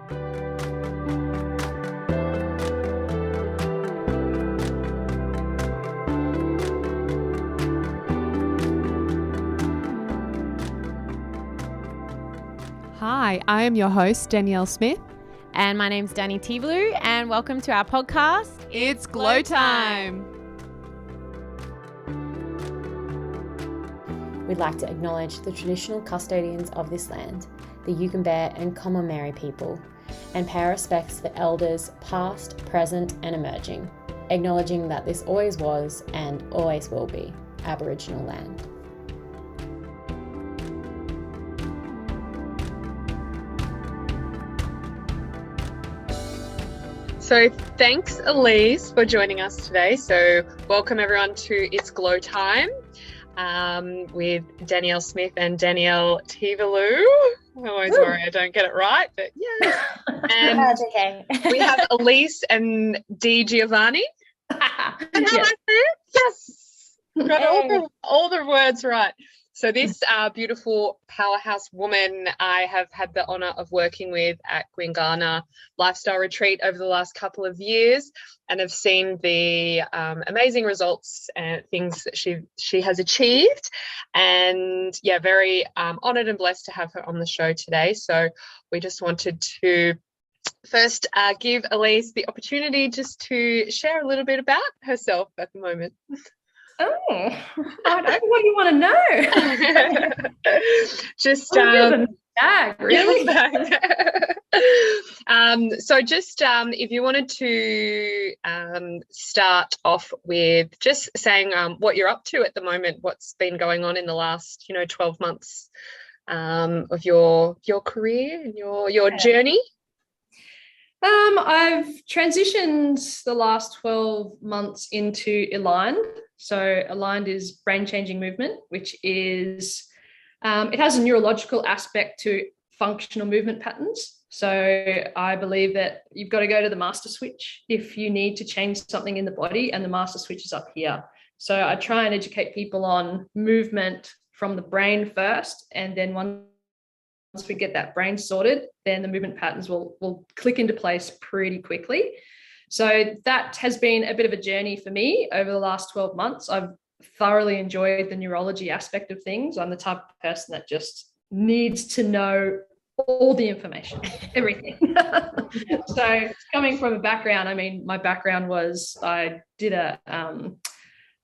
Hi, I am your host, Danielle Smith. And my name's Danny Tivalu, and welcome to our podcast. It's Glow Time. We'd like to acknowledge the traditional custodians of this land, the Yugambeh and Komameri people, and pay our respects to the elders past, present and emerging, acknowledging that this always was and always will be Aboriginal land. So thanks, Ellice, for joining us today. So welcome everyone to It's Glow Time with Danielle Smith and Danielle Tivalu. I always worry I don't get it right, but yeah. And That's okay. we have Ellice and Giovanni. Yes. Yes. Got all the words right. So this beautiful powerhouse woman I have had the honour of working with at Gwingana Lifestyle Retreat over the last couple of years, and have seen the amazing results and things that she has achieved. And yeah, very honoured and blessed to have her on the show today. So we just wanted to first give Ellice the opportunity just to share a little bit about herself at the moment. Oh, I don't. What do you want to know? Just bag, really. So just if you wanted to start off with just saying what you're up to at the moment, what's been going on in the last 12 months of your career and your journey. I've transitioned the last 12 months into Aligned. So Aligned is brain-changing movement, which is, it has a neurological aspect to functional movement patterns. So I believe that you've got to go to the master switch if you need to change something in the body, and the master switch is up here. So I try and educate people on movement from the brain first, and then once we get that brain sorted, then the movement patterns will click into place pretty quickly. So that has been a bit of a journey for me over the last 12 months. I've thoroughly enjoyed the neurology aspect of things. I'm the type of person that just needs to know all the information, everything. So coming from a background, I mean, my background was I did a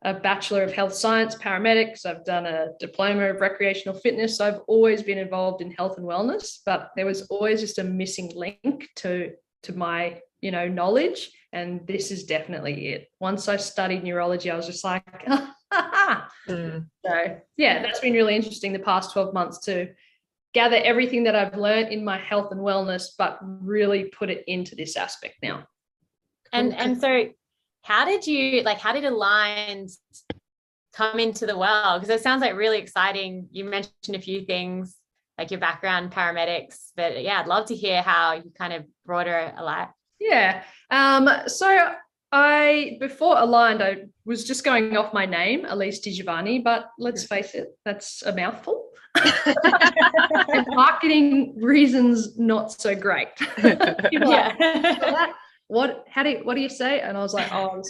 Bachelor of Health Science, paramedics. I've done a diploma of recreational fitness. So I've always been involved in health and wellness, but there was always just a missing link to my knowledge, and this is definitely it. Once I studied neurology, I was just like, So yeah, that's been really interesting the past 12 months to gather everything that I've learned in my health and wellness, but really put it into this aspect now. And so how did Aligned come into the world? Because it sounds like really exciting. You mentioned a few things like your background, paramedics, but yeah, I'd love to hear how you kind of brought her alive. Yeah. So before Aligned, I was just going off my name, Ellice Giovanni, but let's face it, that's a mouthful. And marketing reasons, not so great. What do you say? And I was like, oh,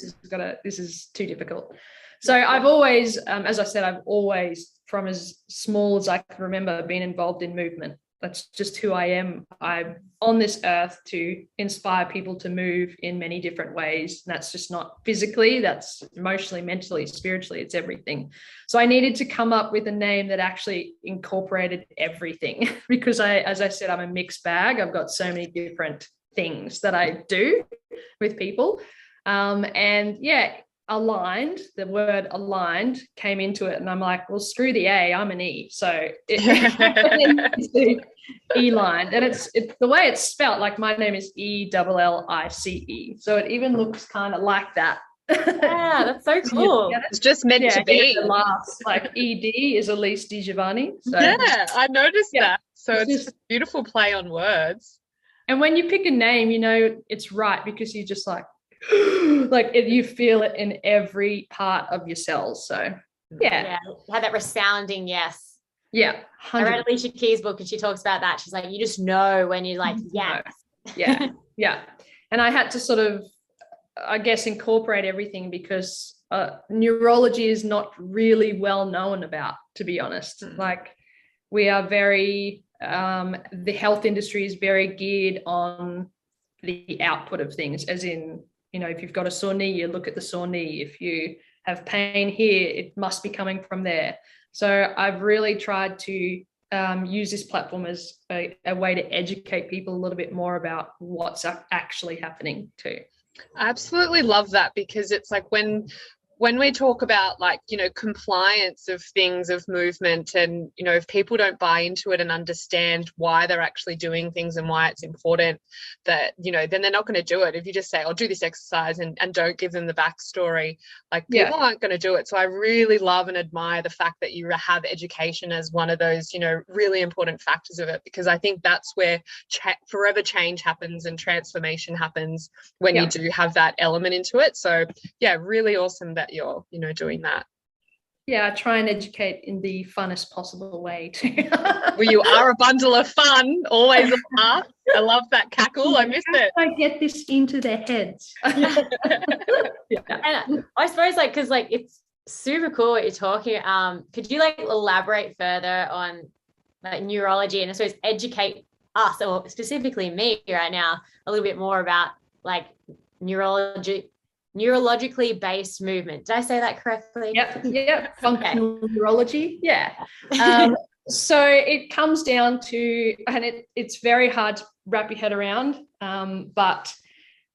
this is too difficult. So I've always, as I said, I've always, from as small as I can remember, been involved in movement. That's just who I am. I'm on this earth to inspire people to move in many different ways. And that's just not physically, that's emotionally, mentally, spiritually, it's everything. So I needed to come up with a name that actually incorporated everything because as I said, I'm a mixed bag. I've got so many different things that I do with people. And yeah, Aligned, the word aligned came into it, and I'm like, well, screw the A, I'm an E. So it's E-lined, and it's the way it's spelt, like my name is Ellice. So it even looks kind of like that. Yeah, that's so cool. It's just meant to be. The last, like ED is Ellice Giovanni. So yeah, I noticed that. So it's a beautiful play on words. And when you pick a name, it's right because you just like you feel it in every part of your cells. So yeah, had that resounding yes. Yeah, 100%. I read Alicia Keys' book and she talks about that. She's like, you just know when you're like, yes, Yeah. Yeah. And I had to sort of, I guess, incorporate everything because neurology is not really well known about, to be honest. Like we are very, the health industry is very geared on the output of things, as in, you know, if you've got a sore knee, you look at the sore knee. If you have pain here, it must be coming from there. So I've really tried to use this platform as a way to educate people a little bit more about what's actually happening too. I absolutely love that, because it's like when we talk about, like, you know, compliance of things, of movement, and, you know, if people don't buy into it and understand why they're actually doing things and why it's important, that, you know, then they're not going to do it. If you just say, I'll do this exercise, and don't give them the backstory, like, people aren't going to do it. So I really love and admire the fact that you have education as one of those, you know, really important factors of it, because I think that's where forever change happens and transformation happens, when you do have that element into it. So yeah, really awesome that you're, you know, doing that. Yeah, I try and educate in the funnest possible way too. Well, you are a bundle of fun, always a laugh. I love that cackle. I miss it. I get this into their heads. And I suppose, like, because like it's super cool what you're talking. Could you like elaborate further on like neurology, and I suppose educate us, or specifically me right now, a little bit more about like neurologically based movement? Did I say that correctly? Yeah. Functional neurology. Yeah. So it comes down to, and it's very hard to wrap your head around, but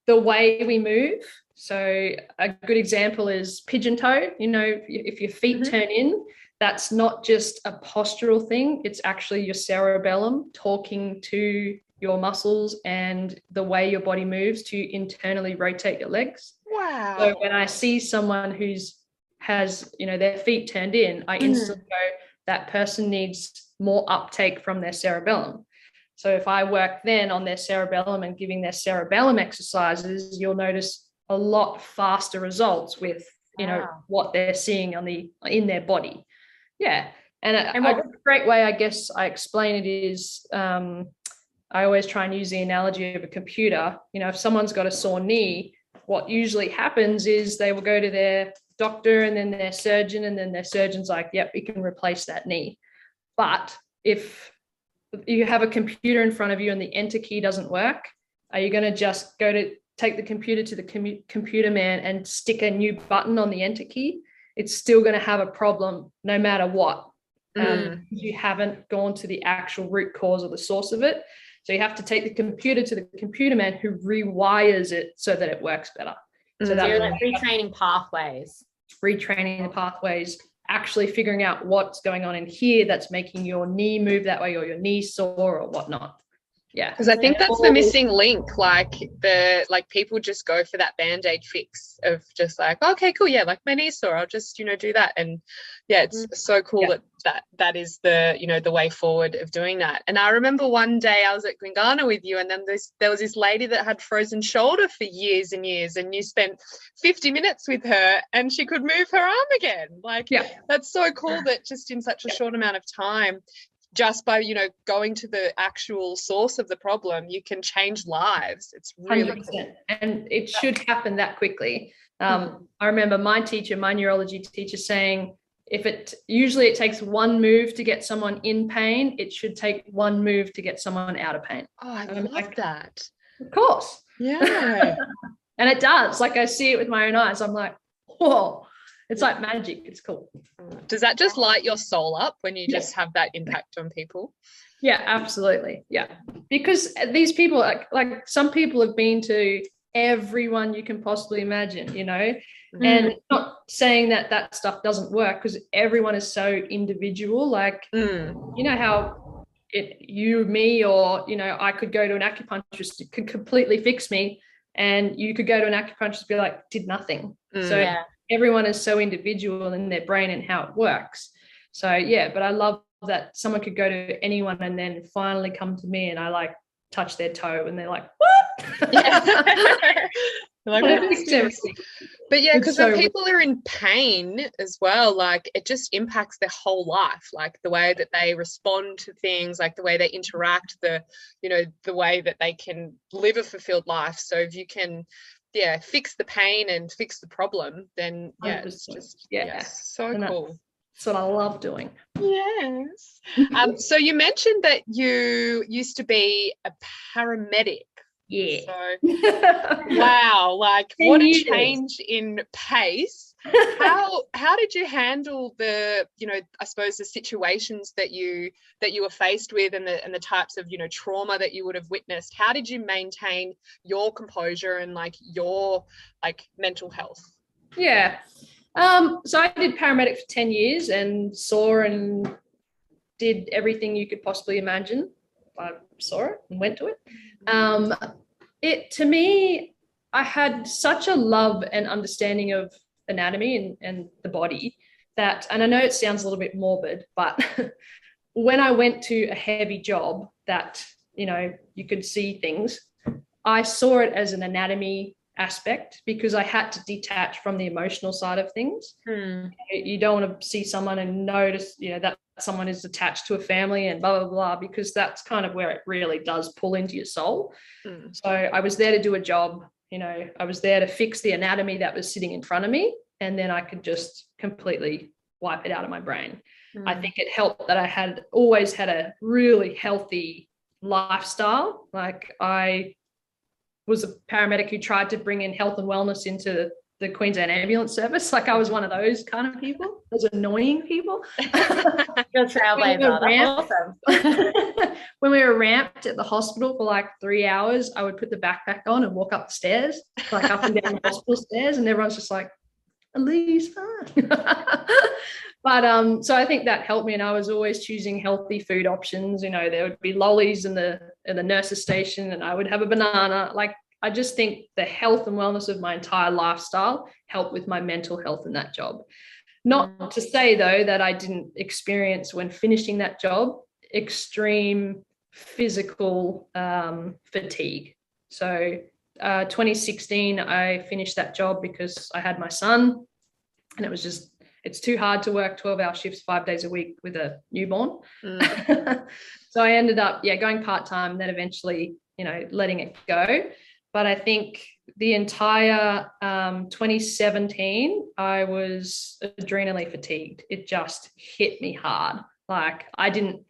the way we move. So a good example is pigeon toe. You know, if your feet turn in, that's not just a postural thing. It's actually your cerebellum talking to your muscles and the way your body moves to internally rotate your legs. Wow. So when I see someone has, you know, their feet turned in, I instantly go, that person needs more uptake from their cerebellum. So if I work then on their cerebellum and giving their cerebellum exercises, you'll notice a lot faster results with, you know, what they're seeing in their body. Yeah. And a great way, I guess, I explain it is, I always try and use the analogy of a computer. You know, if someone's got a sore knee, what usually happens is they will go to their doctor and then their surgeon, and then their surgeon's like, yep, we can replace that knee. But if you have a computer in front of you and the enter key doesn't work, are you going to just go to take the computer to the computer man and stick a new button on the enter key? It's still going to have a problem no matter what. You haven't gone to the actual root cause or the source of it. So you have to take the computer to the computer man who rewires it so that it works better. So that you're like retraining pathways. Retraining the pathways, actually figuring out what's going on in here that's making your knee move that way, or your knee sore or whatnot. Yeah. Because I think that's the missing link. Like people just go for that band-aid fix of just like, okay, cool, yeah, like my knee's sore, I'll just, you know, do that. And yeah, it's so cool that is the, you know, the way forward of doing that. And I remember one day I was at Gwingana with you, and then there was this lady that had frozen shoulder for years and years, and you spent 50 minutes with her and she could move her arm again. Like, that's so cool that just in such a short amount of time, just by, you know, going to the actual source of the problem, you can change lives. It's really 100%. Cool. And it should happen that quickly. I remember my neurology teacher saying, usually it takes one move to get someone in pain, it should take one move to get someone out of pain. Oh, I love that. Of course. Yeah. And it does. Like, I see it with my own eyes. I'm like, whoa. It's like magic. It's cool. Does that just light your soul up when you just have that impact on people? Yeah, absolutely. Yeah. Because these people, like some people have been to everyone you can possibly imagine, you know, and not saying that stuff doesn't work, because everyone is so individual. Like, you know how you, me, or, you know, I could go to an acupuncturist, it could completely fix me, and you could go to an acupuncturist and be like, did nothing. So everyone is so individual in their brain and how it works. So yeah, but I love that someone could go to anyone and then finally come to me, and I like touch their toe and they're like, what? Like, but yeah, because when people are in pain as well, like it just impacts their whole life, like the way that they respond to things, like the way they interact, the way that they can live a fulfilled life. So if you can fix the pain and fix the problem, then it's just so cool. That's what I love doing. Yes. So you mentioned that you used to be a paramedic. Yeah. So wow, like what a change in pace. How did you handle the, I suppose the situations that you were faced with and the types of, trauma that you would have witnessed? How did you maintain your composure and like your mental health? Yeah. So I did paramedic for 10 years and saw and did everything you could possibly imagine. I saw it and went to it. To me, I had such a love and understanding of anatomy and the body that, and I know it sounds a little bit morbid, but when I went to a heavy job that, you could see things, I saw it as an anatomy aspect because I had to detach from the emotional side of things. You don't want to see someone and notice, that someone is attached to a family and blah, blah, blah, because that's kind of where it really does pull into your soul. So I was there to do a job, I was there to fix the anatomy that was sitting in front of me, and then I could just completely wipe it out of my brain. I think it helped that I had always had a really healthy lifestyle. Like I was a paramedic who tried to bring in health and wellness into the Queensland Ambulance Service. Like I was one of those kind of people, those annoying people. You're a trailblazer. Awesome. When we were ramped at the hospital for like 3 hours, I would put the backpack on and walk up the stairs, like up and down the hospital stairs, and everyone's just like, Ellice, But so I think that helped me, and I was always choosing healthy food options. There would be lollies in the nurse's station, and I would have a banana. Like I just think the health and wellness of my entire lifestyle helped with my mental health in that job. Not to say though that I didn't experience, when finishing that job, extreme physical fatigue. So 2016, I finished that job because I had my son, and it was just, it's too hard to work 12-hour shifts 5 days a week with a newborn. So I ended up, going part-time, then eventually, letting it go. But I think the entire 2017, I was adrenally fatigued. It just hit me hard. Like I didn't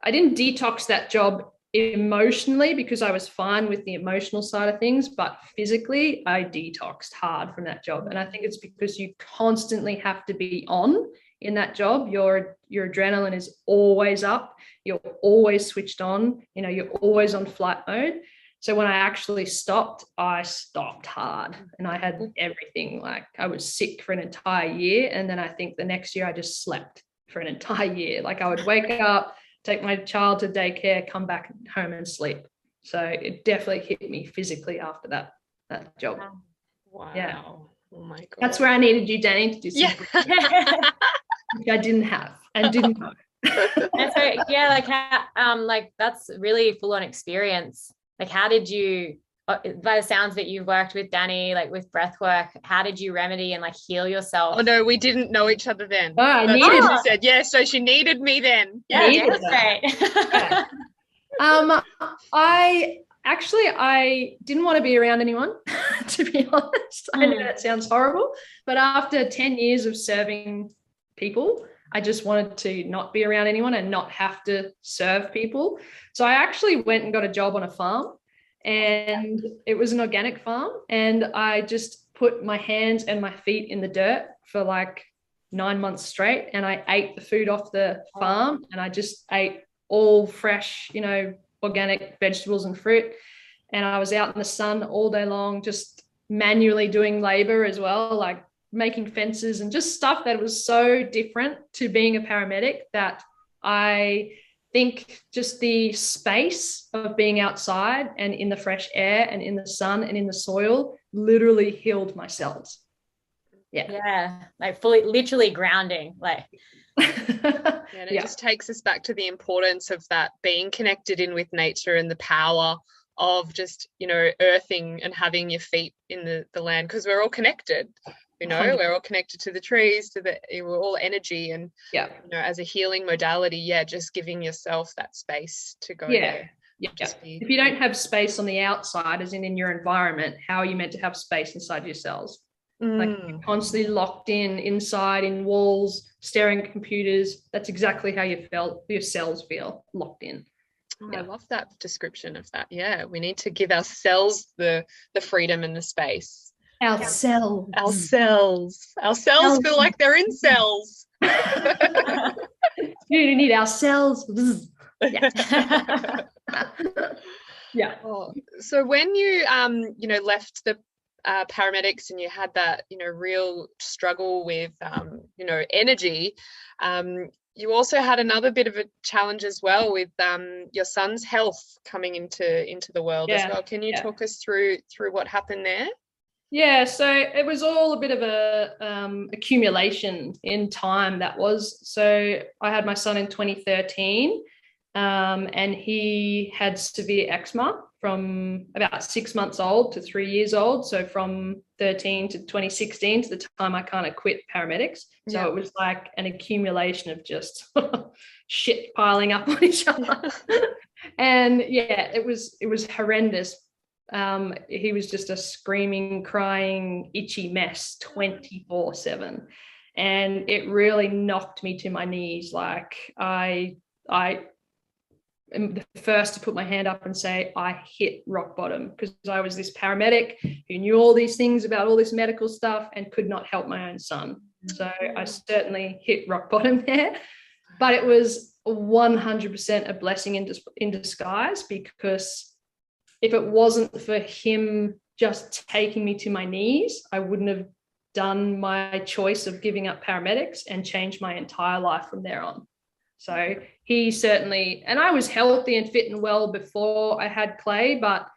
detox that job emotionally because I was fine with the emotional side of things, but physically I detoxed hard from that job. And I think it's because you constantly have to be on in that job. Your adrenaline is always up, you're always switched on, you're always on flight mode. So when I actually stopped, I stopped hard, and I had everything. Like I was sick for an entire year, and then I think the next year I just slept for an entire year. Like I would wake up, take my child to daycare, come back home and sleep. So it definitely hit me physically after that job. Wow. Yeah. Oh my God. That's where I needed you, Danny, to do something which I didn't have and didn't know. And so like that's really full on experience. Like how did you, by the sounds that you've worked with Danny, like with breath work, how did you remedy and like heal yourself? Oh no, we didn't know each other then. Oh, I needed She said, yeah, so she needed me then. Yeah, that's great. Yeah. I didn't want to be around anyone, to be honest. I know that sounds horrible, but after 10 years of serving people, I just wanted to not be around anyone and not have to serve people. So I actually went and got a job on a farm, and it was an organic farm, and I just put my hands and my feet in the dirt for like 9 months straight, and I ate the food off the farm, and I just ate all fresh, organic vegetables and fruit, and I was out in the sun all day long, just manually doing labor as well, like making fences and just stuff that was so different to being a paramedic, that I think just the space of being outside and in the fresh air and in the sun and in the soil literally healed my cells. Yeah, like fully, literally grounding, like. It just takes us back to the importance of that being connected in with nature and the power of just, you know, earthing and having your feet in the land, because we're all connected. You know, 100%. we're all connected to the trees, we're all energy, and Yeah. you know, as a healing modality, just giving yourself that space to go there. Yeah. If you don't have space on the outside, as in your environment, how are you meant to have space inside your cells? Like you're constantly locked inside in walls, staring at computers. That's exactly how your cells feel, locked in. Oh, I love that description of that. Yeah, we need to give ourselves the freedom and the space. Our cells feel like they're in cells. You need our cells. Yeah. Oh, so when you you know, left the paramedics and you had that, you know, real struggle with you know, energy, you also had another bit of a challenge as well with your son's health coming into the world as well. Can you talk us through what happened there? Yeah, so it was all a bit of a accumulation in time. That was, so I had my son in 2013, and he had severe eczema from about 6 months old to 3 years old. So from 13 to 2016 to the time I kind of quit paramedics. So it was like an accumulation of just shit piling up on each other. And it was horrendous. He was just a screaming, crying, itchy mess 24/7. And it really knocked me to my knees. Like I am the first to put my hand up and say I hit rock bottom, because I was this paramedic who knew all these things about all this medical stuff and could not help my own son. So I certainly hit rock bottom there. But it was 100% a blessing in disguise, because if it wasn't for him just taking me to my knees, I wouldn't have done my choice of giving up paramedics and changed my entire life from there on. So he certainly, and I was healthy and fit and well before I had Clay, but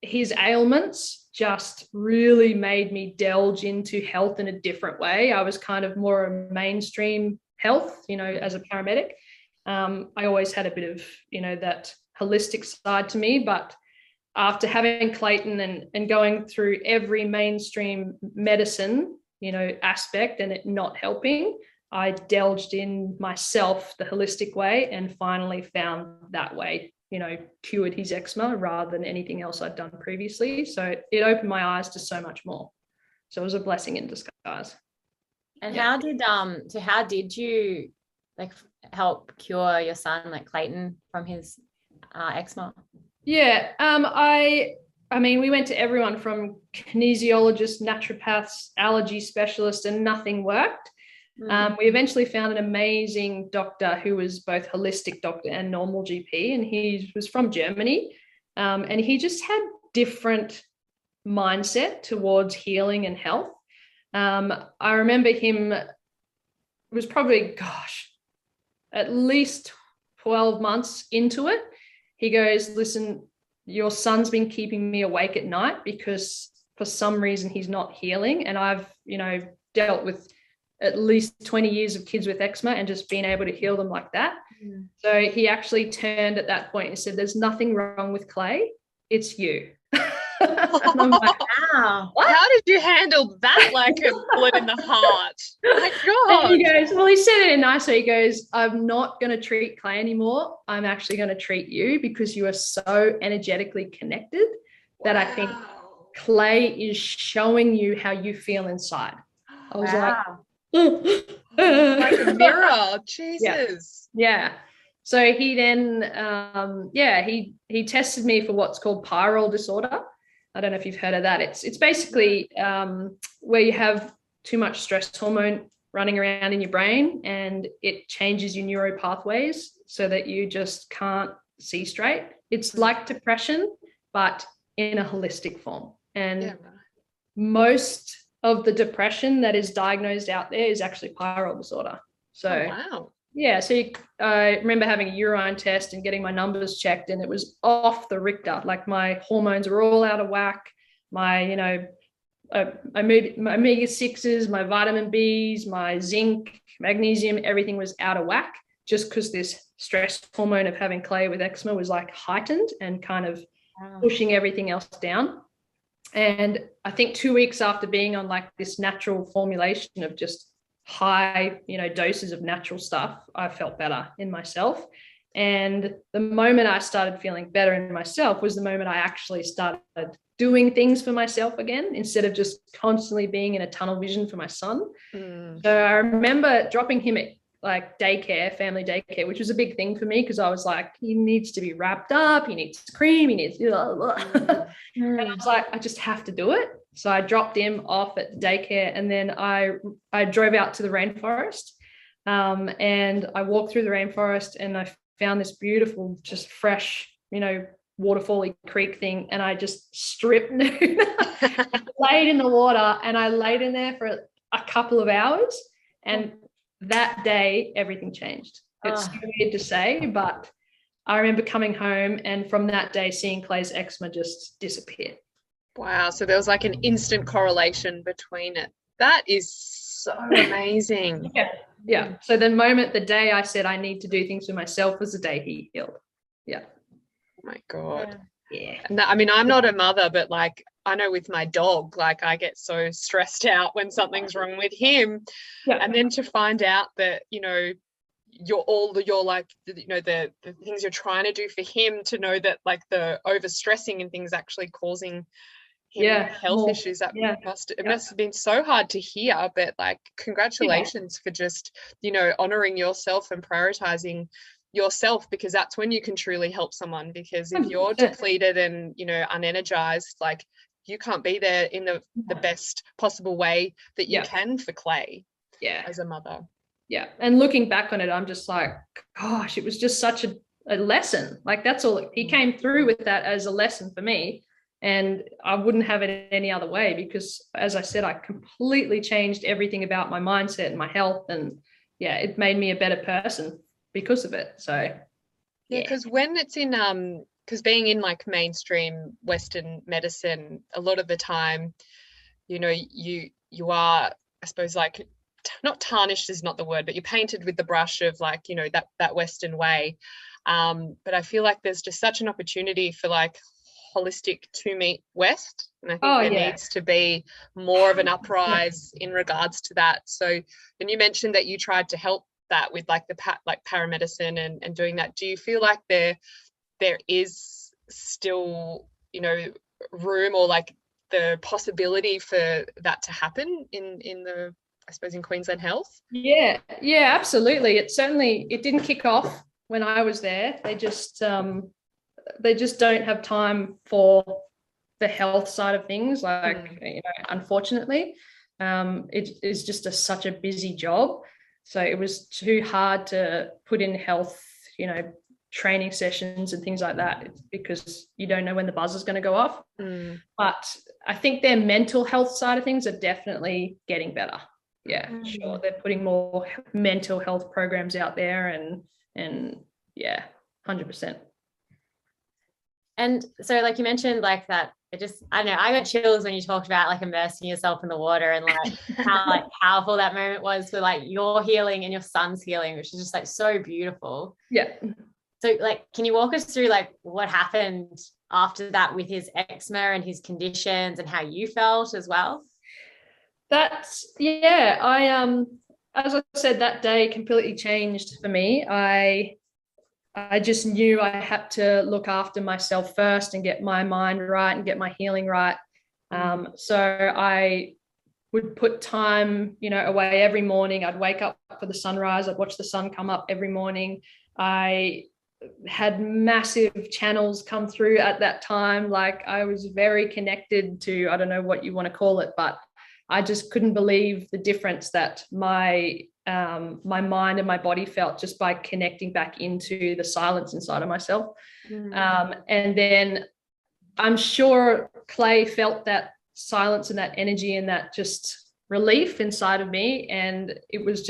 his ailments just really made me delve into health in a different way. I was kind of more a mainstream health, you know, as a paramedic. I always had a bit of, you know, that holistic side to me, but after having Clayton and going through every mainstream medicine, you know, aspect and it not helping, I delved in myself the holistic way and finally found that way, you know, cured his eczema rather than anything else I'd done previously. So it opened my eyes to so much more. So it was a blessing in disguise. And how did you like help cure your son, like Clayton, from his eczema? Yeah, I mean, we went to everyone from kinesiologists, naturopaths, allergy specialists, and nothing worked. We eventually found an amazing doctor who was both holistic doctor and normal GP, and he was from Germany, and he just had different mindset towards healing and health. I remember him, it was probably, at least 12 months into it. He goes, listen, your son's been keeping me awake at night because for some reason he's not healing. And I've, you know, dealt with at least 20 years of kids with eczema and just being able to heal them like that. So he actually turned at that point and said, there's nothing wrong with Clay. It's you. And I'm like, wow. How did you handle that like a bullet in the heart? My God. And he goes, well, he said it in a nice way. He goes, I'm not going to treat Clay anymore. I'm actually going to treat you because you are so energetically connected that I think Clay is showing you how you feel inside. I was like a mirror. Jesus. Yeah. So he then, he tested me for what's called pyrrole disorder. I don't know if you've heard of that. It's basically where you have too much stress hormone running around in your brain and it changes your neuro pathways so that you just can't see straight. It's like depression, but in a holistic form. And most of the depression that is diagnosed out there is actually pyrrole disorder. So, wow. Yeah, so I remember having a urine test and getting my numbers checked, and it was off the Richter. Like my hormones were all out of whack. My, you know, my omega-6s, my vitamin Bs, my zinc, magnesium, everything was out of whack just because this stress hormone of having Clay with eczema was like heightened and kind of pushing everything else down. And I think 2 weeks after being on like this natural formulation of just high, doses of natural stuff, I felt better in myself. And the moment I started feeling better in myself was the moment I actually started doing things for myself again, instead of just constantly being in a tunnel vision for my son. So I remember dropping him at like daycare, family daycare, which was a big thing for me, because I was like, he needs to be wrapped up, he needs cream, he needs blah, blah. And I was like, I just have to do it. So I dropped him off at the daycare, and then I drove out to the rainforest, and I walked through the rainforest, and I found this beautiful, just fresh, waterfally creek thing, and I just stripped nude, laid in the water, and I laid in there for a couple of hours, and that day everything changed. It's so weird to say, but I remember coming home, and from that day seeing Clay's eczema just disappear. Wow, so there was like an instant correlation between it. That is so amazing. Yeah. So the day I said I need to do things for myself was the day he healed. Yeah. Oh my God. Yeah. And I mean, I'm not a mother, but like I know with my dog, like I get so stressed out when something's wrong with him. Yeah. And then to find out that, you're like, the things you're trying to do for him, to know that like the overstressing and things actually causing him health issues, that must have been so hard to hear. But like, congratulations for just, honoring yourself and prioritizing yourself, because that's when you can truly help someone. Because if you're depleted and unenergized, like you can't be there in the best possible way that you can for Clay as a mother. And looking back on it, I'm just like, gosh, it was just such a lesson. Like, that's all. He came through with that as a lesson for me, and I wouldn't have it any other way, because as I said, I completely changed everything about my mindset and my health, and it made me a better person because of it. So because when it's in because being in like mainstream Western medicine, a lot of the time, you are, I suppose, like, not tarnished is not the word, but you're painted with the brush of like, that Western way. But I feel like there's just such an opportunity for like holistic to meet West. And I think there needs to be more of an uprise in regards to that. So when you mentioned that you tried to help that with like the paramedicine and doing that, do you feel like there is still, room or like the possibility for that to happen in the, I suppose, in Queensland Health? Yeah, absolutely. It didn't kick off when I was there. They just don't have time for the health side of things. Like, unfortunately, it is just such a busy job. So it was too hard to put in health, training sessions and things like that, because you don't know when the buzz is going to go off. But I think their mental health side of things are definitely getting better. Yeah, sure. They're putting more mental health programs out there, and 100%. And so, like you mentioned, like that, I don't know, I got chills when you talked about like immersing yourself in the water, and like how like powerful that moment was for like your healing and your son's healing, which is just like so beautiful. Yeah. So like, can you walk us through like what happened after that with his eczema and his conditions, and how you felt as well? As I said, that day completely changed for me. I just knew I had to look after myself first and get my mind right and get my healing right. So I would put time, away every morning. I'd wake up for the sunrise. I'd watch the sun come up every morning. I had massive channels come through at that time. Like, I was very connected to, I don't know what you want to call it, but I just couldn't believe the difference that my mind and my body felt just by connecting back into the silence inside of myself. And then I'm sure Clay felt that silence and that energy and that just relief inside of me. And it was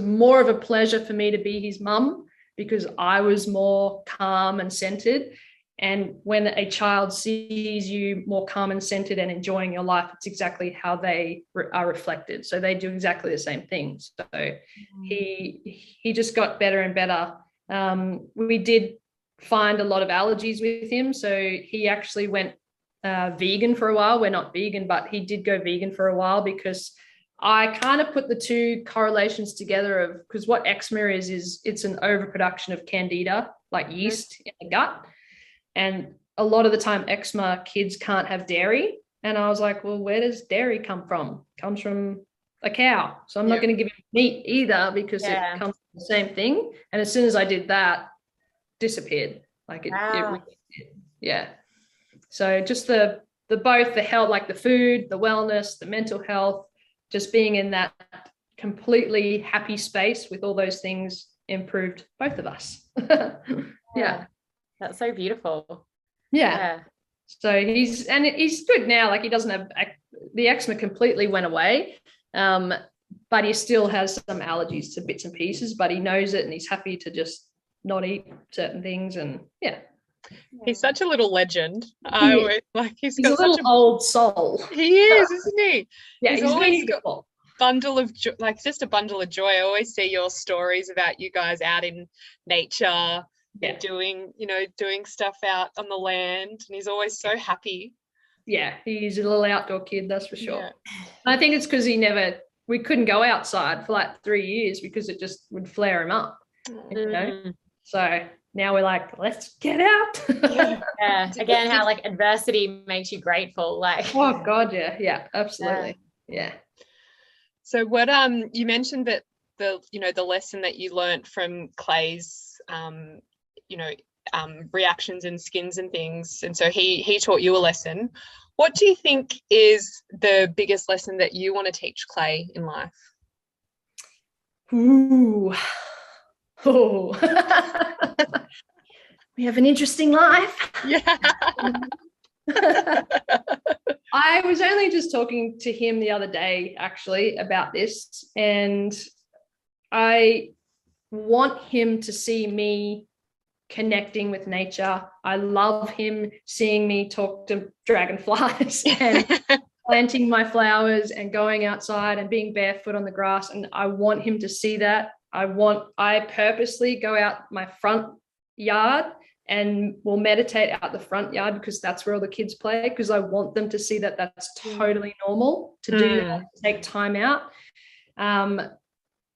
more of a pleasure for me to be his mum, because I was more calm and centered. And when a child sees you more calm and centered and enjoying your life, it's exactly how they are reflected. So they do exactly the same things. So he just got better and better. We did find a lot of allergies with him. So he actually went vegan for a while. We're not vegan, but he did go vegan for a while because I kind of put the two correlations together of, because what eczema is it's an overproduction of candida, like yeast in the gut. And a lot of the time eczema kids can't have dairy. And I was like, well, where does dairy come from? It comes from a cow. So I'm not going to give him meat either because it comes from the same thing. And as soon as I did that, disappeared. Like it really did. Yeah. So just the both the health, like the food, the wellness, the mental health, just being in that completely happy space with all those things improved both of us. Yeah. That's so beautiful. Yeah. So he's good now. Like he doesn't have, the eczema completely went away. But he still has some allergies to bits and pieces, but he knows it and he's happy to just not eat certain things. And he's such a little legend. He's got a little old soul. He is, isn't he? Yeah, he's always got a bundle of just a bundle of joy. I always see your stories about you guys out in nature, doing stuff out on the land, and he's always so happy. Yeah, he's a little outdoor kid, that's for sure. Yeah. I think it's because we couldn't go outside for like 3 years because it just would flare him up, you know? So now we're like, let's get out. Yeah. Again, how like adversity makes you grateful. Like, oh God, yeah, absolutely. Yeah. So what you mentioned that the lesson that you learned from Clay's reactions and skins and things, and so he taught you a lesson. What do you think is the biggest lesson that you want to teach Clay in life? We have an interesting life. Yeah. I was only just talking to him the other day actually about this, and I want him to see me connecting with nature. I love him seeing me talk to dragonflies and planting my flowers and going outside and being barefoot on the grass. And I want him to see that. I purposely go out my front yard and will meditate out the front yard because that's where all the kids play, because I want them to see that that's totally normal to do that, to take time out.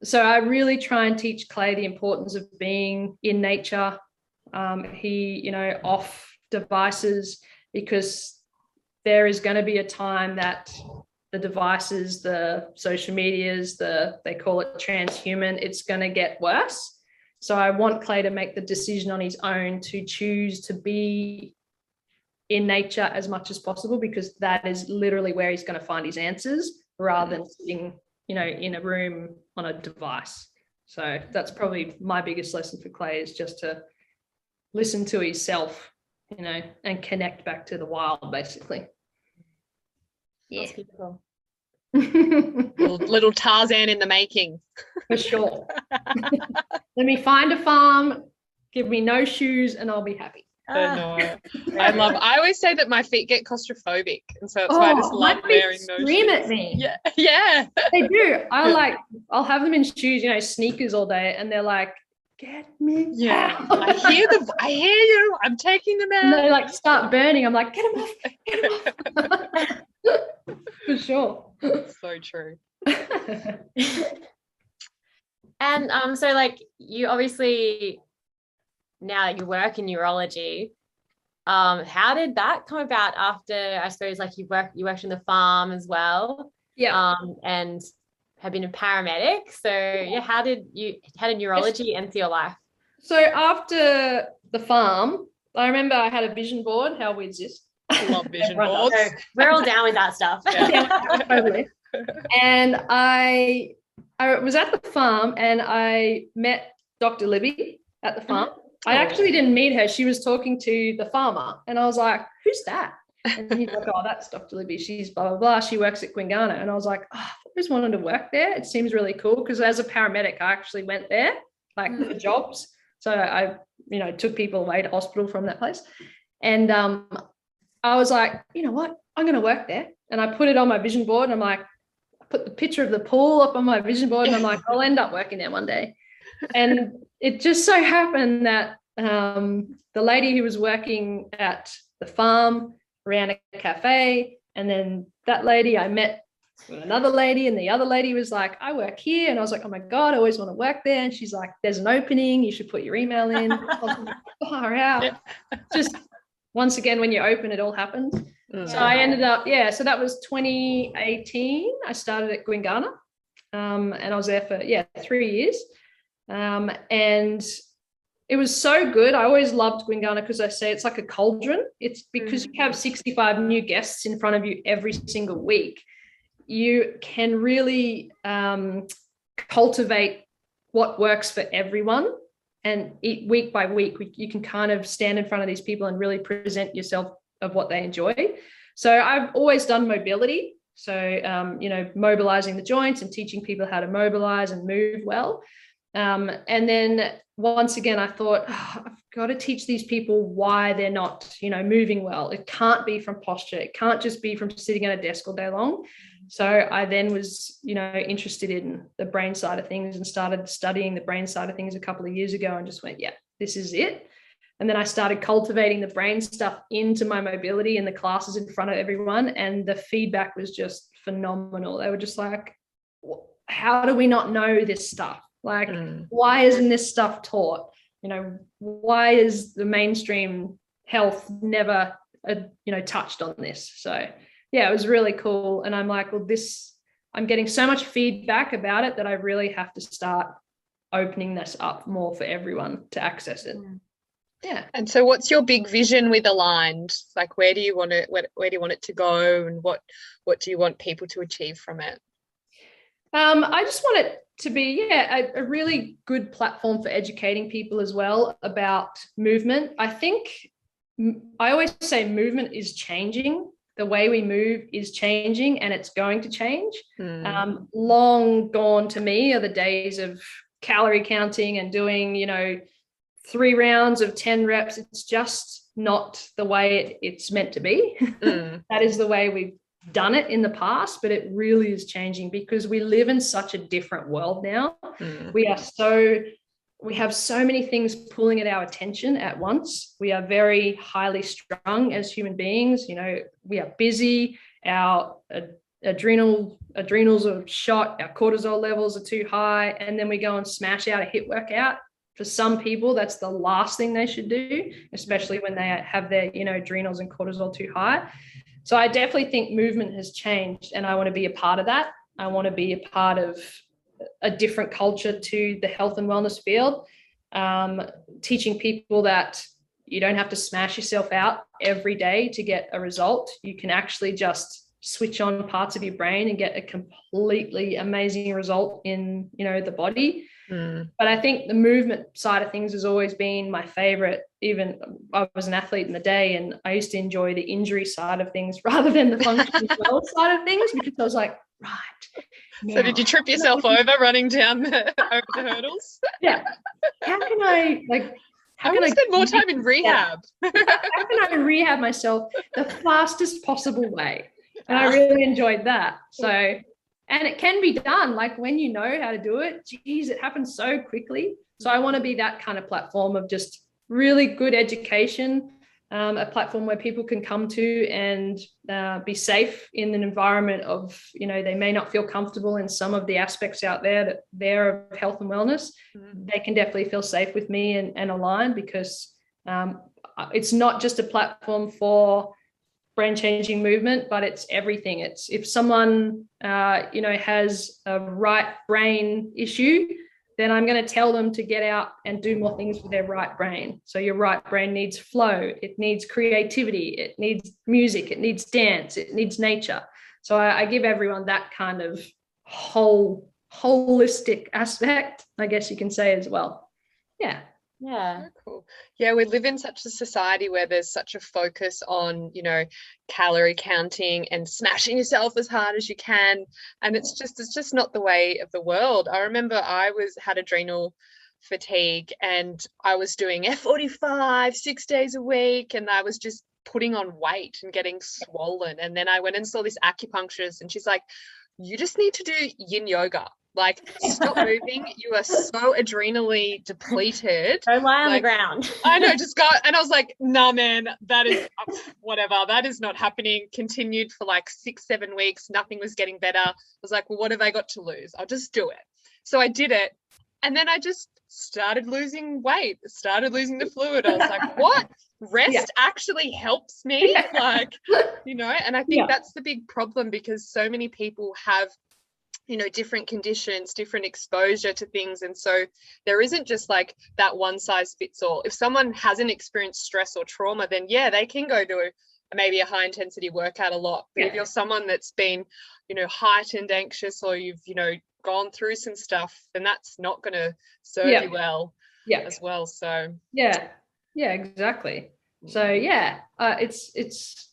So I really try and teach Clay the importance of being in nature, off devices, because there is going to be a time that the devices, the social medias, they call it transhuman, it's going to get worse. So I want Clay to make the decision on his own to choose to be in nature as much as possible, because that is literally where he's going to find his answers rather than sitting, in a room on a device. So that's probably my biggest lesson for Clay, is just to listen to himself, and connect back to the wild, basically. Yeah. That's beautiful. little Tarzan in the making. For sure. Let me find a farm, give me no shoes, and I'll be happy. I always say that my feet get claustrophobic, and so that's why I just love wearing those shoes. Scream at me. Yeah. They do. I'll have them in shoes, sneakers all day, and they're like, get me out. I hear you. I'm taking them out. And they start burning. I'm like, get them off. For sure. So true. And so you obviously, now that you work in neurology, how did that come about after, I suppose, you worked in the farm as well? Yeah. And have been a paramedic. So how did neurology enter your life? So after the farm, I remember I had a vision board. How weird is this? I love vision boards. So we're all down with that stuff. Yeah, totally. And I was at the farm and I met Dr. Libby at the farm. I actually didn't meet her. She was talking to the farmer and I was like, who's that? And he's like, oh, that's Dr. Libby. She's blah, blah, blah. She works at Gwingana. And I was like, oh, I've always wanted to work there. It seems really cool, because as a paramedic, I actually went there for jobs. So I, took people away to hospital from that place. And I was like, you know what? I'm going to work there. And I put it on my vision board. And I'm like, I put the picture of the pool up on my vision board. And I'm like, I'll end up working there one day. And it just so happened that the lady who was working at the farm ran a cafe, and then that lady I met another lady, and the other lady was like, I work here, and I was like, oh my god, I always want to work there. And she's like, there's an opening, you should put your email in. I was like, far out. Yeah. Just once again, when you open, it all happens. So I ended up, so that was 2018. I started at Gwingana, and I was there for 3 years, and it was so good. I always loved Gwingana because I say it's like a cauldron. It's because you have 65 new guests in front of you every single week. You can really cultivate what works for everyone, and week by week, you can kind of stand in front of these people and really present yourself of what they enjoy. So I've always done mobility. So, mobilizing the joints and teaching people how to mobilize and move well. And then once again, I thought, I've got to teach these people why they're not, moving well. It can't be from posture. It can't just be from sitting at a desk all day long. So I then was, interested in the brain side of things and started studying the brain side of things a couple of years ago and just went, this is it. And then I started cultivating the brain stuff into my mobility in the classes in front of everyone. And the feedback was just phenomenal. They were just like, how do we not know this stuff? Like, why isn't this stuff taught? Why is the mainstream health never, touched on this? So, it was really cool. And I'm like, well, I'm getting so much feedback about it that I really have to start opening this up more for everyone to access it. Yeah. And so what's your big vision with Aligned? Like, where do you want it to go, and what do you want people to achieve from it? I just want it to be, a really good platform for educating people as well about movement. I think I always say movement is changing. The way we move is changing, and it's going to change. Long gone to me are the days of calorie counting and doing, 3 rounds of 10 reps. It's just not the way it's meant to be. That is the way we've done it in the past, but it really is changing because we live in such a different world now. We have so many things pulling at our attention at once. We are very highly strung as human beings. We are busy. Our adrenals are shot. Our cortisol levels are too high. And then we go and smash out a HIIT workout. For some people, that's the last thing they should do, especially when they have their, adrenals and cortisol too high. So I definitely think movement has changed, and I want to be a part of that. I want to be a part of a different culture to the health and wellness field, teaching people that you don't have to smash yourself out every day to get a result. You can actually just switch on parts of your brain and get a completely amazing result in, the body. But I think the movement side of things has always been my favorite. Even I was an athlete in the day, and I used to enjoy the injury side of things rather than the functional well side of things, because I was like, right. Now, so did you trip yourself over running down over the hurdles? Yeah. How can I spend more time in rehab? How can I rehab myself the fastest possible way? And I really enjoyed that. So, and it can be done. Like, when you know how to do it, geez, it happens so quickly. So I want to be that kind of platform of just really good education, a platform where people can come to and be safe in an environment of, they may not feel comfortable in some of the aspects out there that they're of health and wellness. They can definitely feel safe with me and Aligned, because it's not just a platform for brain changing movement, but it's everything. It's if someone has a right brain issue, then I'm going to tell them to get out and do more things with their right brain. So your right brain needs flow, it needs creativity, it needs music, it needs dance, it needs nature. So I give everyone that kind of holistic aspect, I guess you can say, as well. Yeah. So cool. Yeah, we live in such a society where there's such a focus on, calorie counting and smashing yourself as hard as you can. And it's just not the way of the world. I remember I had adrenal fatigue, and I was doing F45 6 days a week, and I was just putting on weight and getting swollen. And then I went and saw this acupuncturist, and she's like, you just need to do yin yoga. Like, stop moving. You are so adrenally depleted. Don't lie on the Like, ground. I know, just go. And I was like, nah, man, that is whatever. That is not happening. Continued for like 6-7 weeks. Nothing was getting better. I was like, well, what have I got to lose? I'll just do it. So I did it. And then I just started losing weight, started losing the fluid. I was like, what? Rest actually helps me? Like, you know, and I think that's the big problem, because so many people have, you know, different conditions, different exposure to things. And so there isn't just like that one size fits all. If someone hasn't experienced stress or trauma, then yeah, they can go to maybe a high intensity workout a lot. But if you're someone that's been, you know, heightened anxious, or you've, you know, gone through some stuff, then that's not going to serve you well as well. So exactly. So it's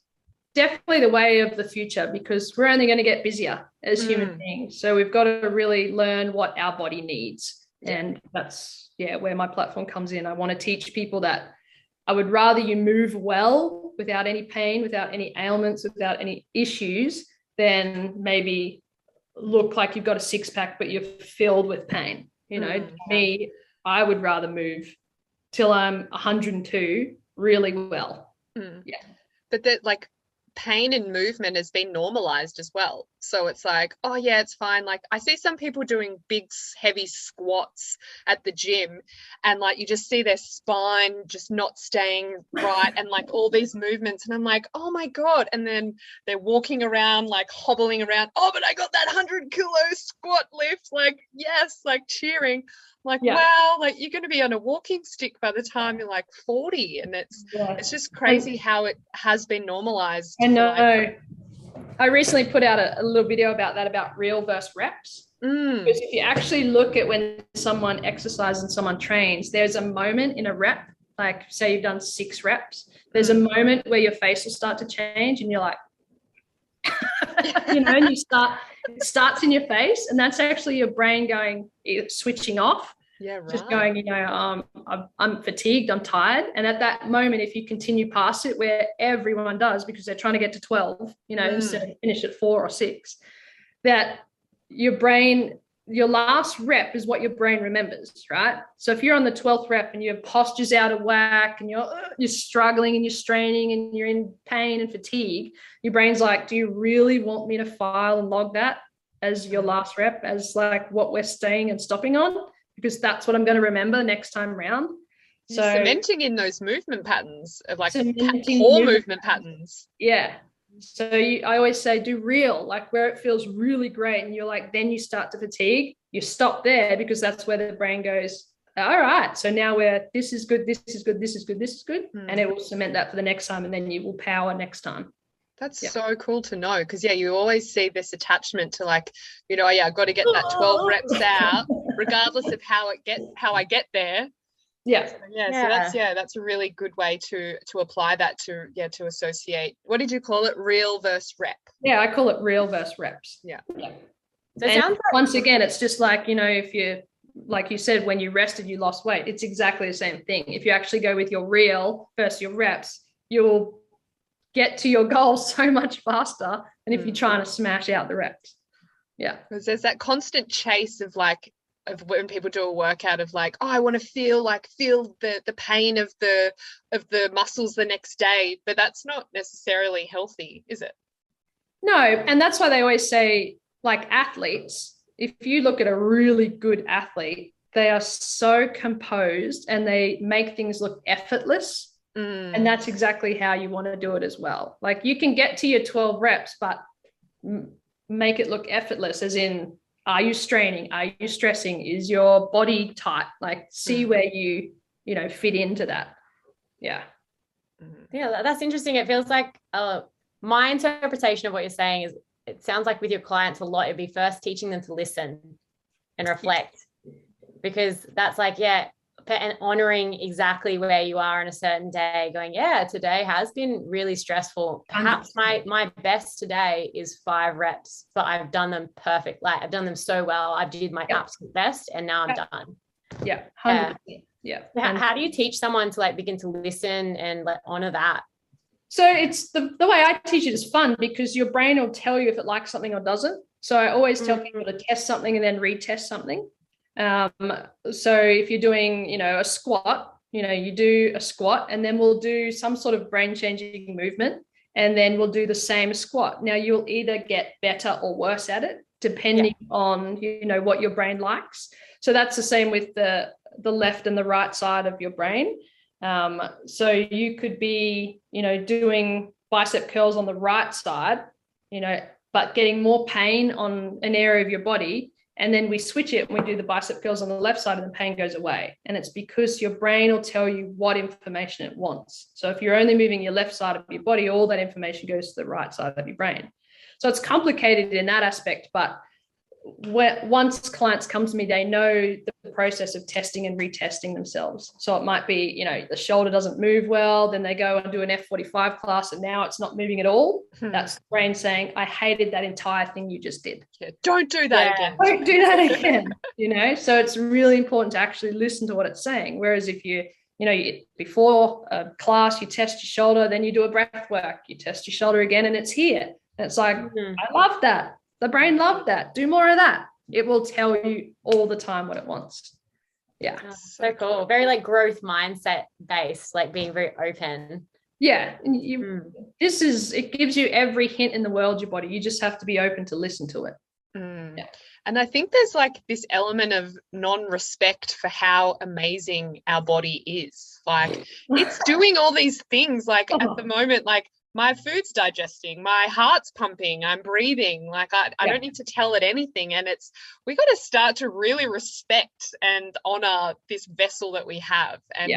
definitely the way of the future, because we're only going to get busier as human beings. So we've got to really learn what our body needs. And that's where my platform comes in. I want to teach people that I would rather you move well without any pain, without any ailments, without any issues, than maybe look like you've got a six-pack but you're filled with pain. You know, me, I would rather move till I'm 102 really well. But that, like, pain and movement has been normalized as well. So it's like, oh yeah, it's fine. Like, I see some people doing big heavy squats at the gym, and like you just see their spine just not staying right, and like all these movements, and I'm like, oh my God. And then they're walking around, like hobbling around, oh, but I got that 100-kilo squat lift, like, yes, like cheering. Like, wow, like you're going to be on a walking stick by the time you're like 40. And it's just crazy how it has been normalized. I know. I recently put out a little video about that, about real versus reps. Because if you actually look at when someone exercises and someone trains, there's a moment in a rep, like say you've done 6 reps, there's a moment where your face will start to change and you're like, you know, and it starts in your face, and that's actually your brain going, switching off. Just going, you know, I'm fatigued, I'm tired. And at that moment, if you continue past it, where everyone does, because they're trying to get to 12, you know, instead of finish at 4 or 6, that your brain, your last rep is what your brain remembers, right? So if you're on the 12th rep and your posture's out of whack and you're struggling and you're straining and you're in pain and fatigue, your brain's like, do you really want me to file and log that as your last rep, as like what we're staying and stopping on? Because that's what I'm going to remember next time round. So cementing in those movement patterns of like poor movement patterns. Yeah. So I always say do real, like where it feels really great, and you're like, then you start to fatigue, you stop there, because that's where the brain goes, all right, so now this is good, this is good, this is good, this is good. And it will cement that for the next time, and then you will power next time. That's so cool to know, because you always see this attachment to, like, you know, I've got to get that 12 reps out regardless of how I get there. So that's a really good way to apply that, to associate. What did you call it? Real versus rep. I call it real versus reps. So it sounds like, once again, it's just like, you know, if you, like you said, when you rested you lost weight, it's exactly the same thing. If you actually go with your real versus your reps, you'll get to your goal so much faster than if you're trying to smash out the reps. Because there's that constant chase of when people do a workout of like, oh, I want to feel the pain of the muscles the next day, but that's not necessarily healthy, is it? No, and that's why they always say, like, athletes, if you look at a really good athlete, they are so composed and they make things look effortless. And that's exactly how you want to do it as well. Like, you can get to your 12 reps, but make it look effortless, as in, are you straining? Are you stressing? Is your body tight? Like, see where you know, fit into that. Yeah, that's interesting. It feels like my interpretation of what you're saying is, it sounds like with your clients a lot, it'd be first teaching them to listen and reflect, because that's like, and honoring exactly where you are on a certain day, going, today has been really stressful. Perhaps my best today is 5 reps, but I've done them perfect. Like, I've done them so well. I did my absolute best, and now I'm done. 100%. How do you teach someone to like begin to listen and honor that? So it's the way I teach it is fun, because your brain will tell you if it likes something or doesn't. So I always tell people to test something and then retest something. So if you're doing, a squat, you do a squat and then we'll do some sort of brain changing movement and then we'll do the same squat. Now you'll either get better or worse at it depending on, what your brain likes. So that's the same with the left and the right side of your brain. So you could be, doing bicep curls on the right side, but getting more pain on an area of your body. And then we switch it and we do the bicep curls on the left side and the pain goes away. And it's because your brain will tell you what information it wants. So if you're only moving your left side of your body, all that information goes to the right side of your brain. So it's complicated in that aspect, but once clients come to me, they know the process of testing and retesting themselves. So it might be, the shoulder doesn't move well, then they go and do an F45 class and now it's not moving at all. That's the brain saying, I hated that entire thing you just did. Don't do that again. Don't do that again. So it's really important to actually listen to what it's saying. Whereas if you before a class, you test your shoulder, then you do a breath work, you test your shoulder again and it's here. And it's like, I love that. The brain loved that. Do more of that. It will tell you all the time what it wants. Yeah. Oh, so cool. Very like growth mindset based, like being very open. Yeah. It gives you every hint in the world, your body. You just have to be open to listen to it. Yeah. And I think there's like this element of non-respect for how amazing our body is. Like it's doing all these things like at the moment, like my food's digesting, my heart's pumping, I'm breathing, like I don't need to tell it anything. And we got to start to really respect and honor this vessel that we have. And,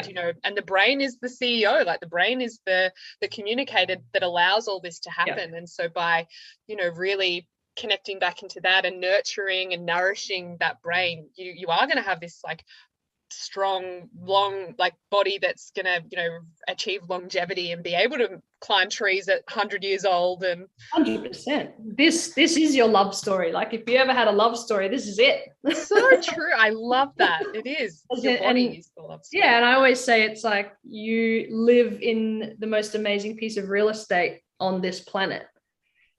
and the brain is the CEO, like the brain is the communicator that allows all this to happen. And so by, really connecting back into that and nurturing and nourishing that brain, you are going to have this like strong, long, like body that's gonna achieve longevity and be able to climb trees at 100 years old. And 100%. This is your love story. Like if you ever had a love story, this is it. So true. I love that. It is. Your body is the love story. Yeah, and I always say it's like you live in the most amazing piece of real estate on this planet.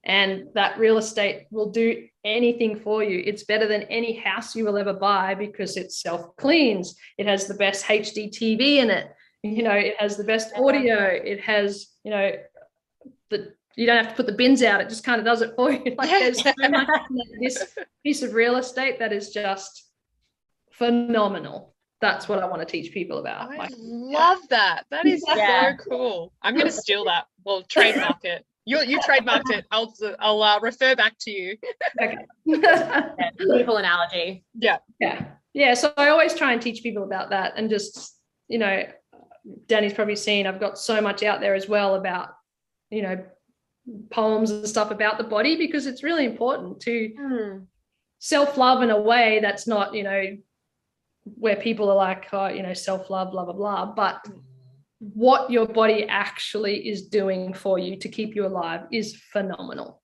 And that real estate will do anything for you. It's better than any house you will ever buy because it self-cleans. It has the best HD TV in it. It has the best audio. It has, you don't have to put the bins out. It just kind of does it for you. Like there's so much in this piece of real estate that is just phenomenal. That's what I want to teach people about. I love that. That is so cool. I'm going to steal that. Well, trademark it. You trademarked it. I'll refer back to you. Okay. Beautiful analogy. Yeah. So I always try and teach people about that, and just Danny's probably seen I've got so much out there as well about poems and stuff about the body, because it's really important to self-love in a way that's not where people are like, oh, self-love, blah blah blah, but what your body actually is doing for you to keep you alive is phenomenal.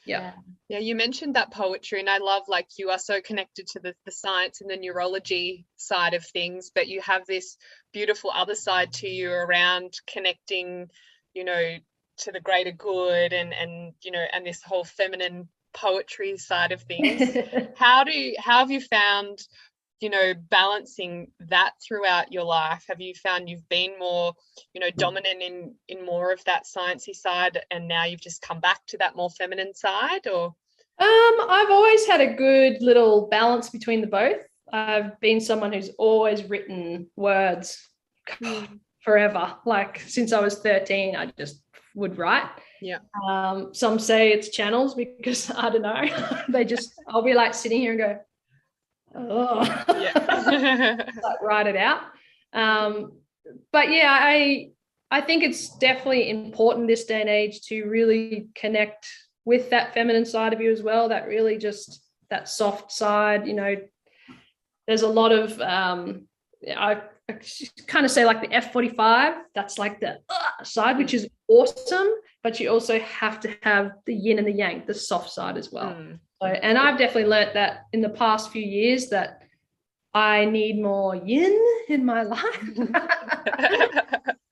Yeah, you mentioned that poetry, and I love like you are so connected to the science and the neurology side of things, but you have this beautiful other side to you around connecting to the greater good and this whole feminine poetry side of things. How have you found balancing that throughout your life? Have you found you've been more, dominant in more of that sciencey side, and now you've just come back to that more feminine side? Or I've always had a good little balance between the both. I've been someone who's always written words forever. Like since I was 13, I just would write. Yeah. Some say it's channels because I don't know. I'll be like sitting here and go, like write it out. But yeah, I think it's definitely important this day and age to really connect with that feminine side of you as well, that really just that soft side. There's a lot of I kind of say like the F45, that's like the side, which is awesome, but you also have to have the yin and the yang, the soft side as well. So, and I've definitely learnt that in the past few years that I need more yin in my life.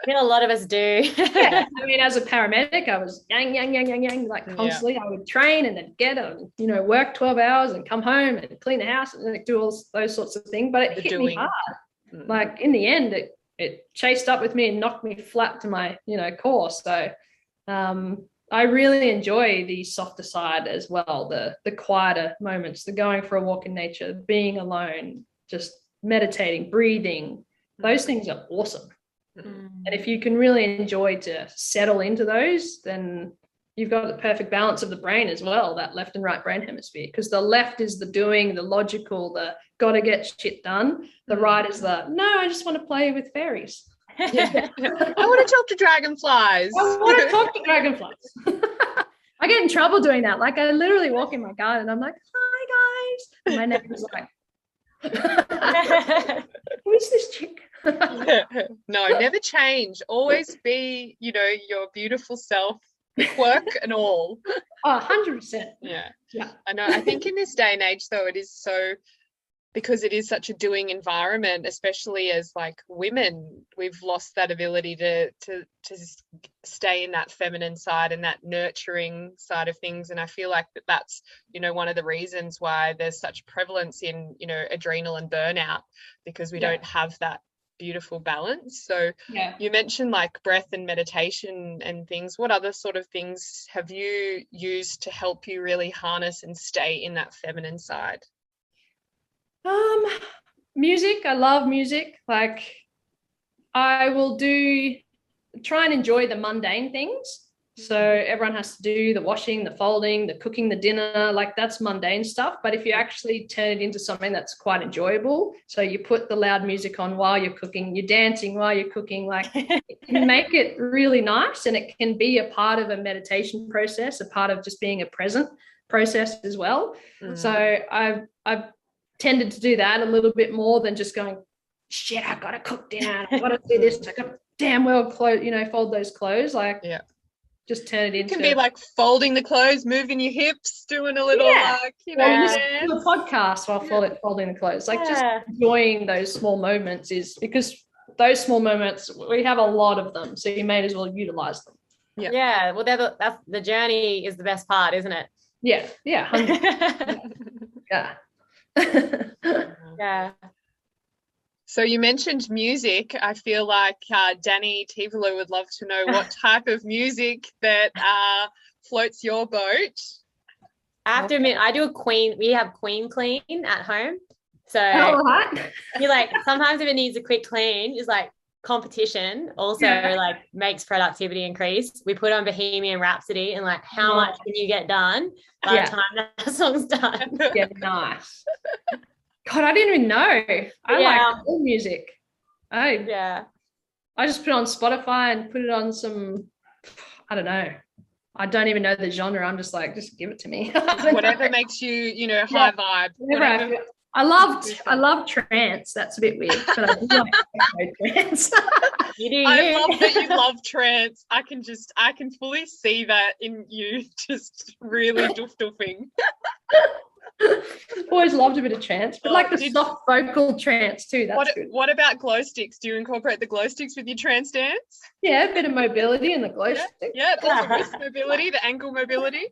a lot of us do. Yeah, I mean, as a paramedic, I was yang, like constantly. I would train and then get it, work 12 hours and come home and clean the house and do all those sorts of things. But it hit me hard. Like in the end, it chased up with me and knocked me flat to my, core. So I really enjoy the softer side as well, the quieter moments, the going for a walk in nature, being alone, just meditating, breathing. Those things are awesome. And if you can really enjoy to settle into those, then you've got the perfect balance of the brain as well, that left and right brain hemisphere, because the left is the doing, the logical, the gotta get shit done. The right is the, no, I just want to play with fairies. I want to talk to dragonflies. I want to talk to dragonflies. I get in trouble doing that. Like I literally walk in my garden and I'm like, hi guys. And my neighbor's like, who's this chick? No, never change. Always be, your beautiful self, quirk and all. Oh, 100%. Yeah. I know. I think in this day and age, though, it is so, because it is such a doing environment, especially as like women, we've lost that ability to stay in that feminine side and that nurturing side of things. And I feel like that's, one of the reasons why there's such prevalence in, adrenal and burnout, because we don't have that beautiful balance. So you mentioned like breath and meditation and things. What other sort of things have you used to help you really harness and stay in that feminine side? Music. I love music. Like I will try and enjoy the mundane things. So everyone has to do the washing, the folding, the cooking, the dinner, like that's mundane stuff. But if you actually turn it into something that's quite enjoyable, so you put the loud music on while you're cooking, you're dancing while you're cooking, like it can make it really nice, and it can be a part of a meditation process, a part of just being a present process as well. So I've tended to do that a little bit more than just going, shit, I gotta cook dinner, I gotta do this, I gotta damn well fold those clothes. Like just turn it into, it can be like folding the clothes, moving your hips, doing a little do a podcast while folding the clothes, like just enjoying those small moments, is because those small moments, we have a lot of them, so you may as well utilize them. Well, that's the journey is the best part, isn't it? 100%. Yeah. So you mentioned music. I feel like Danny Tivolo would love to know what type of music that floats your boat. I have to admit, I do we have Queen clean at home. So you like, sometimes if it needs a quick clean, is like competition also like makes productivity increase. We put on Bohemian Rhapsody and like, how much can you get done by the time that song's done? Nice. God, I didn't even know. I like all music. I just put it on Spotify and put it on some, I don't know. I don't even know the genre. I'm just like, just give it to me. Whatever makes you, high vibe. Whatever. I love trance. That's a bit weird, but I do like trance. I love that you love trance. I can fully see that in you, just really doof-doofing. Always loved a bit of trance, but like the soft vocal trance too. That's good. What about glow sticks? Do you incorporate the glow sticks with your trance dance? Yeah, a bit of mobility in the glow stick. Yeah, also wrist mobility, the ankle mobility.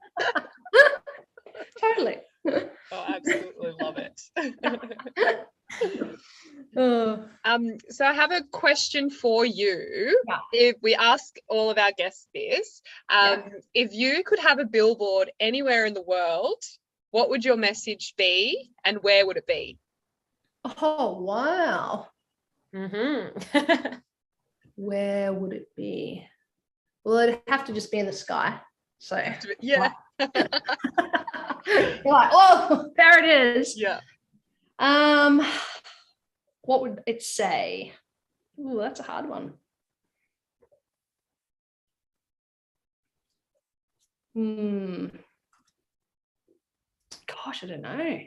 Totally. Oh, absolutely love it. So I have a question for you. If we ask all of our guests this, if you could have a billboard anywhere in the world, what would your message be and where would it be? Oh, wow. Mm-hmm. Where would it be? Well, it'd have to just be in the sky. So yeah. You're like, oh, there it is. Yeah. What would it say? Oh, that's a hard one. Gosh, I don't know.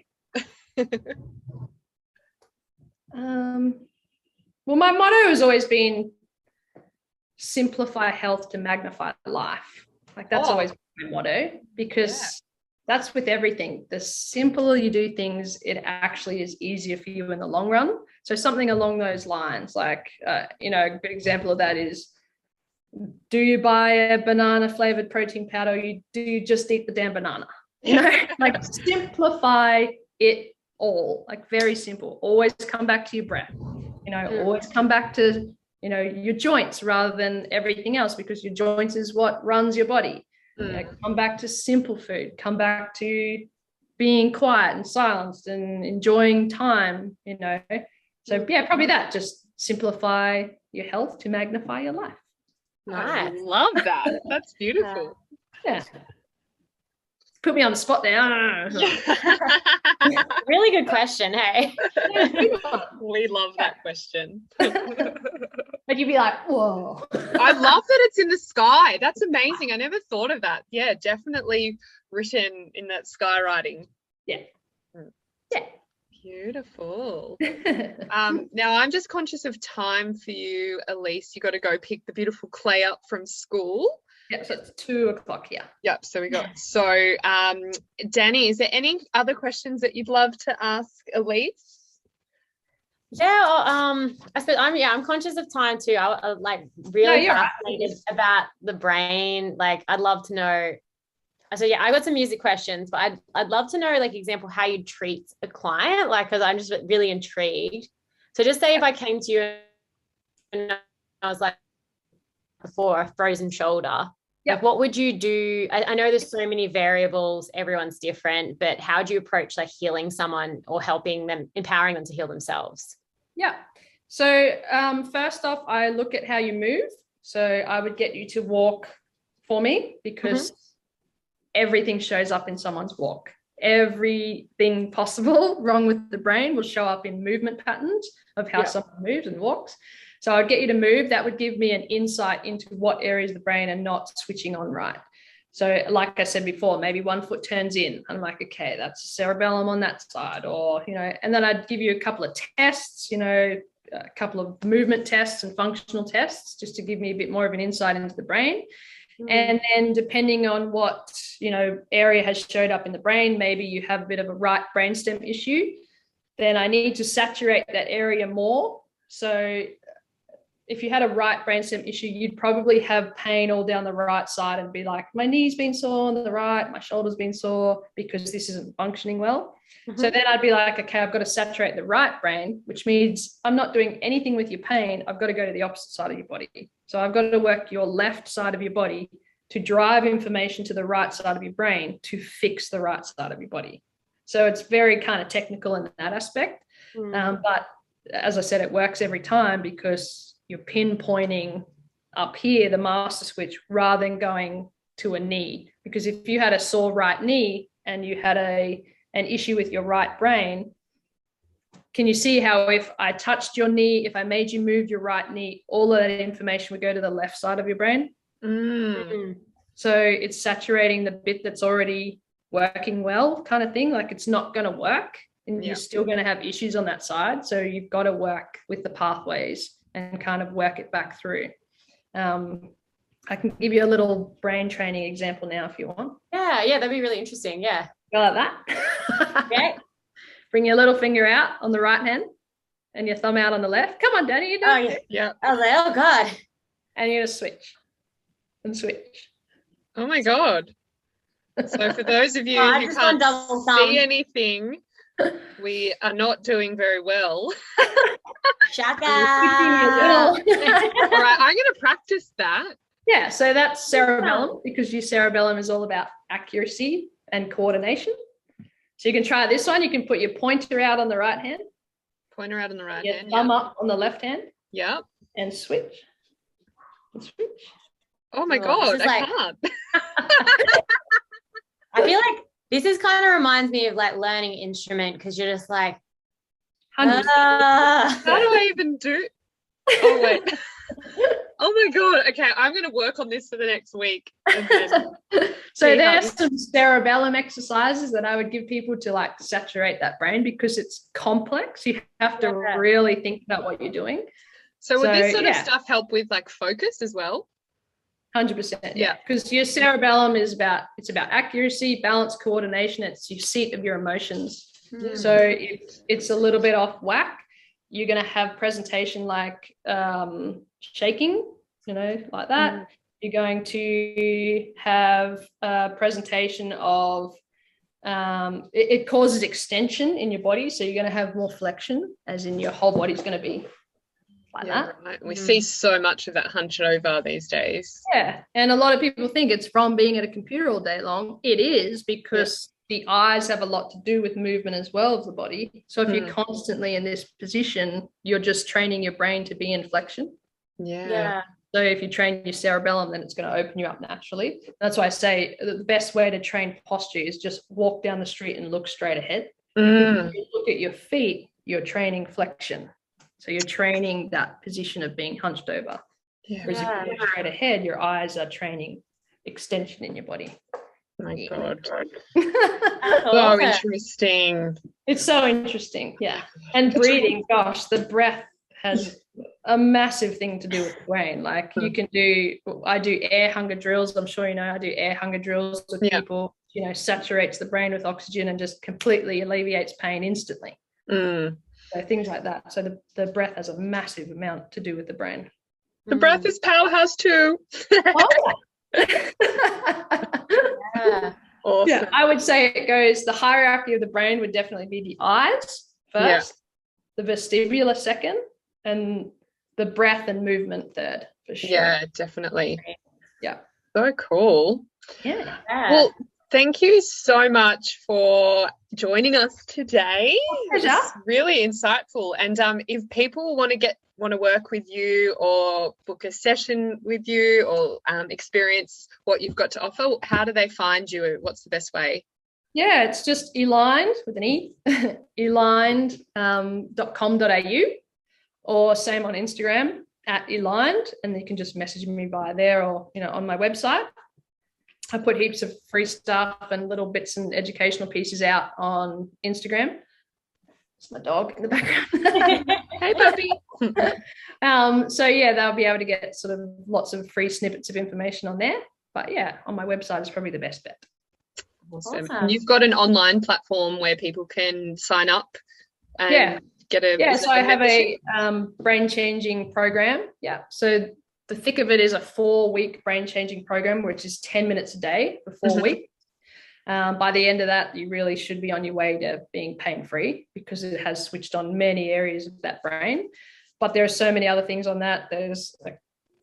Well, my motto has always been simplify health to magnify life. Like that's always my motto, because that's with everything. The simpler you do things, it actually is easier for you in the long run. So something along those lines, like, a good example of that is Do you buy a banana flavored protein powder? Or do you just eat the damn banana? You know, like simplify it all, like very simple. Always come back to your breath, you know, always come back to, you know, your joints rather than everything else, because your joints is what runs your body. You know, come back to simple food, come back to being quiet and silenced and enjoying time, you know. So yeah, probably that, just simplify your health to magnify your life. Nice. I love that. That's beautiful. Yeah. Put me on the spot there. Really good question, hey? We love that question. But you'd be like, whoa. I love that it's in the sky. That's amazing. I never thought of that. Yeah, definitely written in that sky writing. Yeah. Yeah. Beautiful. Now I'm just conscious of time for you, Ellice. You got to go pick the beautiful clay up from school. Yep, so it's 2:00 here. Yep, so we got Danny, is there any other questions that you'd love to ask Ellice? Yeah, I suppose I'm conscious of time too. I like really fascinated about the brain. Like, I'd love to know. So yeah, I got some music questions, but I'd love to know, like, example how you treat a client, like, because I'm just really intrigued. So just say if I came to you and I was like, before a frozen shoulder, like, what would you do? I know there's so many variables, everyone's different, but how do you approach like healing someone or helping them, empowering them to heal themselves? Yeah. So first off, I look at how you move. So I would get you to walk for me, because everything shows up in someone's walk. Everything possible wrong with the brain will show up in movement patterns of how someone moves and walks. So I'd get you to move. That would give me an insight into what areas of the brain are not switching on right. So like I said before, maybe one foot turns in. I'm like, okay, that's cerebellum on that side, or, you know, and then I'd give you a couple of tests, you know, a couple of movement tests and functional tests, just to give me a bit more of an insight into the brain. And then depending on what, you know, area has showed up in the brain, maybe you have a bit of a right brainstem issue, then I need to saturate that area more. So if you had a right brainstem issue, you'd probably have pain all down the right side and be like, my knee's been sore on the right, my shoulder's been sore because this isn't functioning well. So then I'd be like, okay, I've got to saturate the right brain, which means I'm not doing anything with your pain. I've got to go to the opposite side of your body. So I've got to work your left side of your body to drive information to the right side of your brain to fix the right side of your body. So it's very kind of technical in that aspect. But as I said, it works every time, because you're pinpointing up here, the master switch, rather than going to a knee. Because if you had a sore right knee and you had an issue with your right brain, can you see how if I touched your knee, if I made you move your right knee, all of that information would go to the left side of your brain? So it's saturating the bit that's already working well, kind of thing. Like, it's not going to work, and you're still going to have issues on that side. So you've got to work with the pathways and kind of work it back through. I can give you a little brain training example now if you want. Yeah, that'd be really interesting. Yeah. Go like that. Okay. Bring your little finger out on the right hand and your thumb out on the left. Come on, Danny, you do it. Yeah. I was like, oh God. And you're going to switch and switch. Oh my God. So for those of you who can't see anything, we are not doing very well. Shaka. All right, I'm going to practice that. Yeah, so that's cerebellum, because your cerebellum is all about accuracy and coordination. So you can try this one. You can put your pointer out on the right hand. Pointer out on the right hand. Thumb up on the left hand. Yeah. And switch. And switch. Oh my God, I can't. I feel like this is kind of reminds me of like learning an instrument, because you're just like, how do I even do? Oh wait. Oh my God. Okay, I'm going to work on this for the next week. So there's some cerebellum exercises that I would give people to like saturate that brain, because it's complex. You have to really think about what you're doing. So would this sort of stuff help with like focus as well? 100%. Yeah, because your cerebellum is about accuracy, balance, coordination. It's your seat of your emotions. So if it's a little bit off whack, you're going to have presentation like shaking, like that. You're going to have a presentation of, it causes extension in your body. So you're going to have more flexion, as in your whole body's going to be like that. Right. We see so much of that hunched over these days. Yeah. And a lot of people think it's from being at a computer all day long. It is, because the eyes have a lot to do with movement as well of the body. So if you're constantly in this position, you're just training your brain to be in flexion. Yeah. So if you train your cerebellum, then it's going to open you up naturally. That's why I say the best way to train posture is just walk down the street and look straight ahead. If you look at your feet, you're training flexion. So you're training that position of being hunched over. Whereas if you look straight ahead, your eyes are training extension in your body. My God. So interesting. It's so interesting. Yeah. And breathing, gosh, the breath has a massive thing to do with the brain. Like I do air hunger drills. I'm sure I do air hunger drills with people, saturates the brain with oxygen and just completely alleviates pain instantly. So things like that. So the breath has a massive amount to do with the brain. The breath is powerhouse too. Awesome. Yeah, I would say it goes, the hierarchy of the brain would definitely be the eyes first, the vestibular second, and the breath and movement third, for sure. Yeah, definitely. Yeah. So cool. Yeah. Well, thank you so much for joining us today. Pleasure. It's really insightful. And if people want to work with you or book a session with you or experience what you've got to offer, how do they find you? What's the best way? Yeah, it's just Elined with an E, elined.com.au, or same on Instagram @Elined, and you can just message me via there or on my website. I put heaps of free stuff and little bits and educational pieces out on Instagram. It's my dog in the background. Hey, puppy. So they'll be able to get sort of lots of free snippets of information on there. But on my website is probably the best bet. Awesome. And you've got an online platform where people can sign up and get a so I have a brain changing program. So the thick of it is a 4-week brain changing program, which is 10 minutes a day for 4 weeks. By the end of that, you really should be on your way to being pain-free, because it has switched on many areas of that brain. But there are so many other things on that. There's a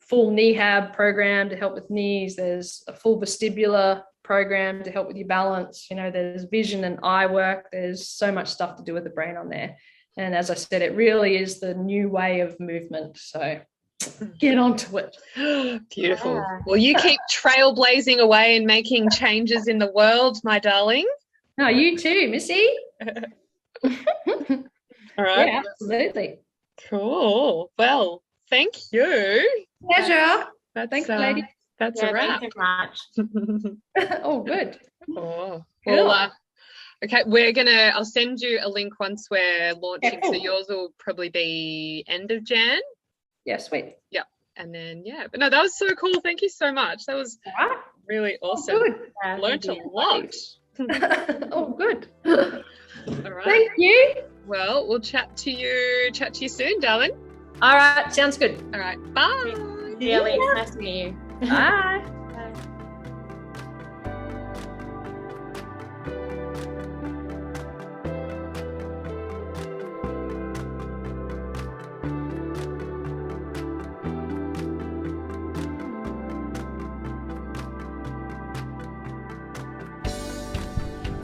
full knee-hab program to help with knees. There's a full vestibular program to help with your balance. There's vision and eye work. There's so much stuff to do with the brain on there. And as I said, it really is the new way of movement. So get onto it. Beautiful. Well, you keep trailblazing away and making changes in the world, my darling. No, you too, Missy. All right. Yeah, absolutely. Cool. Well, thank you. Pleasure. Thanks, lady. That's a wrap. Thanks so much. Oh, good. Oh, Cool. well, okay, I'll send you a link once we're launching. Cool. So yours will probably be end of Jan. Yeah, sweet. Yeah. And then, but no, that was so cool. Thank you so much. That was really awesome. Oh, good. Learned a lot. Oh, good. All right. Thank you. Well, we'll chat to you soon, darling. All right, sounds good. All right. Bye. See you, Ellice. Nice to meet you. Bye.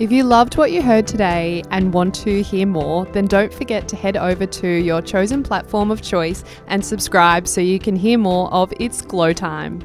If you loved what you heard today and want to hear more, then don't forget to head over to your chosen platform of choice and subscribe so you can hear more of It's Glow Time.